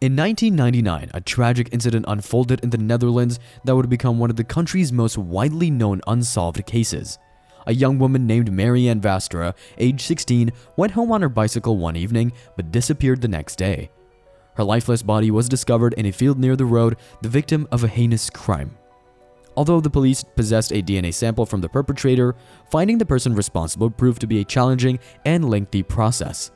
In 1999, a tragic incident unfolded in the Netherlands that would become one of the country's most widely known unsolved cases. A young woman named Marianne Vaatstra, age 16, went home on her bicycle one evening but disappeared the next day. Her lifeless body was discovered in a field near the road, the victim of a heinous crime. Although the police possessed a DNA sample from the perpetrator, finding the person responsible proved to be a challenging and lengthy process.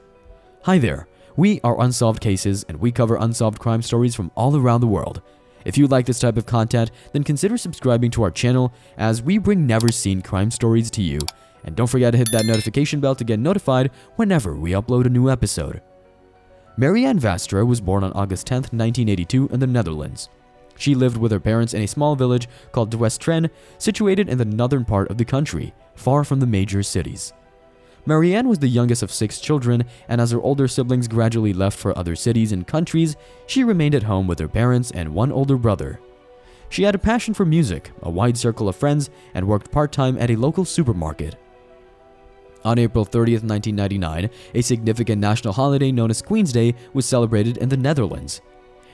Hi there, we are Unsolved Cases, and we cover unsolved crime stories from all around the world. If you like this type of content, then consider subscribing to our channel as we bring never-seen crime stories to you. And don't forget to hit that notification bell to get notified whenever we upload a new episode. Marianne Vaatstra was born on August 10, 1982 in the Netherlands. She lived with her parents in a small village called Vaatstra, situated in the northern part of the country, far from the major cities. Marianne was the youngest of 6 children, and as her older siblings gradually left for other cities and countries, she remained at home with her parents and one older brother. She had a passion for music, a wide circle of friends, and worked part-time at a local supermarket. On April 30, 1999, a significant national holiday known as Queen's Day was celebrated in the Netherlands.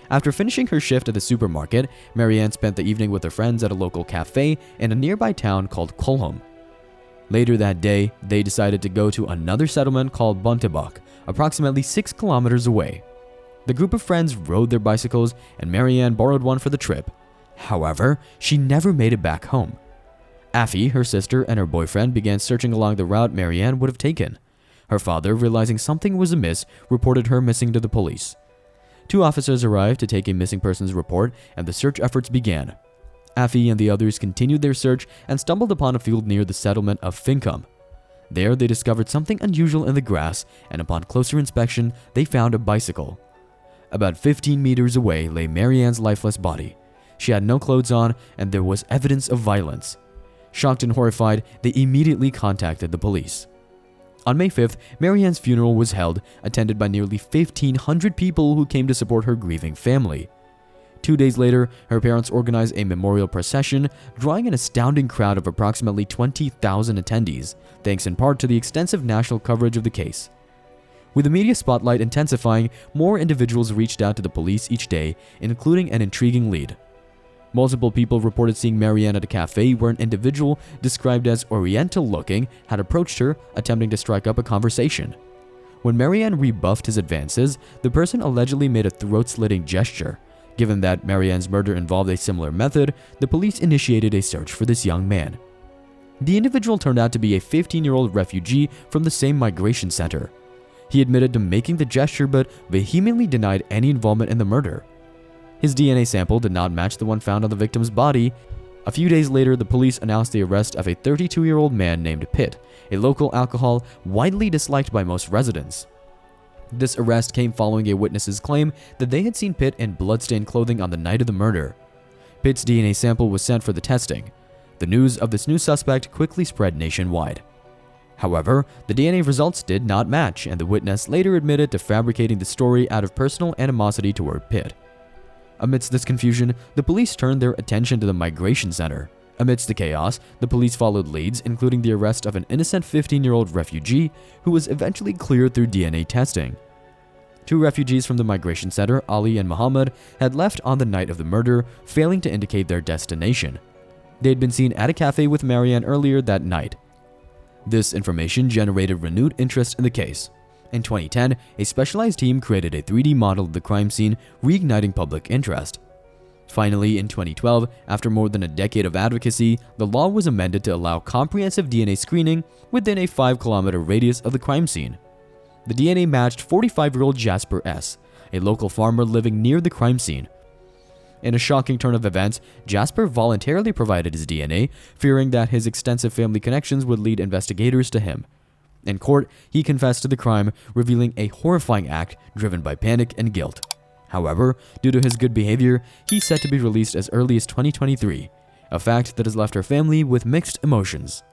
After finishing her shift at the supermarket, Marianne spent the evening with her friends at a local cafe in a nearby town called Kolham. Later that day, they decided to go to another settlement called Bontebak, approximately 6 kilometers away. The group of friends rode their bicycles, and Marianne borrowed one for the trip. However, she never made it back home. Affie, her sister, and her boyfriend began searching along the route Marianne would have taken. Her father, realizing something was amiss, reported her missing to the police. 2 officers arrived to take a missing persons report, and the search efforts began. Affie and the others continued their search and stumbled upon a field near the settlement of Finkum. There, they discovered something unusual in the grass, and upon closer inspection, they found a bicycle. About 15 meters away lay Marianne's lifeless body. She had no clothes on, and there was evidence of violence. Shocked and horrified, they immediately contacted the police. On May 5th, Marianne's funeral was held, attended by nearly 1,500 people who came to support her grieving family. 2 days later, her parents organized a memorial procession, drawing an astounding crowd of approximately 20,000 attendees, thanks in part to the extensive national coverage of the case. With the media spotlight intensifying, more individuals reached out to the police each day, including an intriguing lead. Multiple people reported seeing Marianne at a cafe where an individual, described as Oriental-looking, had approached her, attempting to strike up a conversation. When Marianne rebuffed his advances, the person allegedly made a throat-slitting gesture. Given that Marianne's murder involved a similar method, the police initiated a search for this young man. The individual turned out to be a 15-year-old refugee from the same migration center. He admitted to making the gesture but vehemently denied any involvement in the murder. His DNA sample did not match the one found on the victim's body. A few days later, the police announced the arrest of a 32-year-old man named Pitt, a local alcohol widely disliked by most residents. This arrest came following a witness's claim that they had seen Pitt in bloodstained clothing on the night of the murder. Pitt's DNA sample was sent for the testing. The news of this new suspect quickly spread nationwide. However, the DNA results did not match, and the witness later admitted to fabricating the story out of personal animosity toward Pitt. Amidst this confusion, the police turned their attention to the migration center. Amidst the chaos, the police followed leads, including the arrest of an innocent 15-year-old refugee who was eventually cleared through DNA testing. 2 refugees from the migration center, Ali and Muhammad, had left on the night of the murder, failing to indicate their destination. They had been seen at a cafe with Marianne earlier that night. This information generated renewed interest in the case. In 2010, a specialized team created a 3D model of the crime scene, reigniting public interest. Finally, in 2012, after more than a decade of advocacy, the law was amended to allow comprehensive DNA screening within a 5-kilometer radius of the crime scene. The DNA matched 45-year-old Jasper S., a local farmer living near the crime scene. In a shocking turn of events, Jasper voluntarily provided his DNA, fearing that his extensive family connections would lead investigators to him. In court, he confessed to the crime, revealing a horrifying act driven by panic and guilt. However, due to his good behavior, he's set to be released as early as 2023, a fact that has left our family with mixed emotions.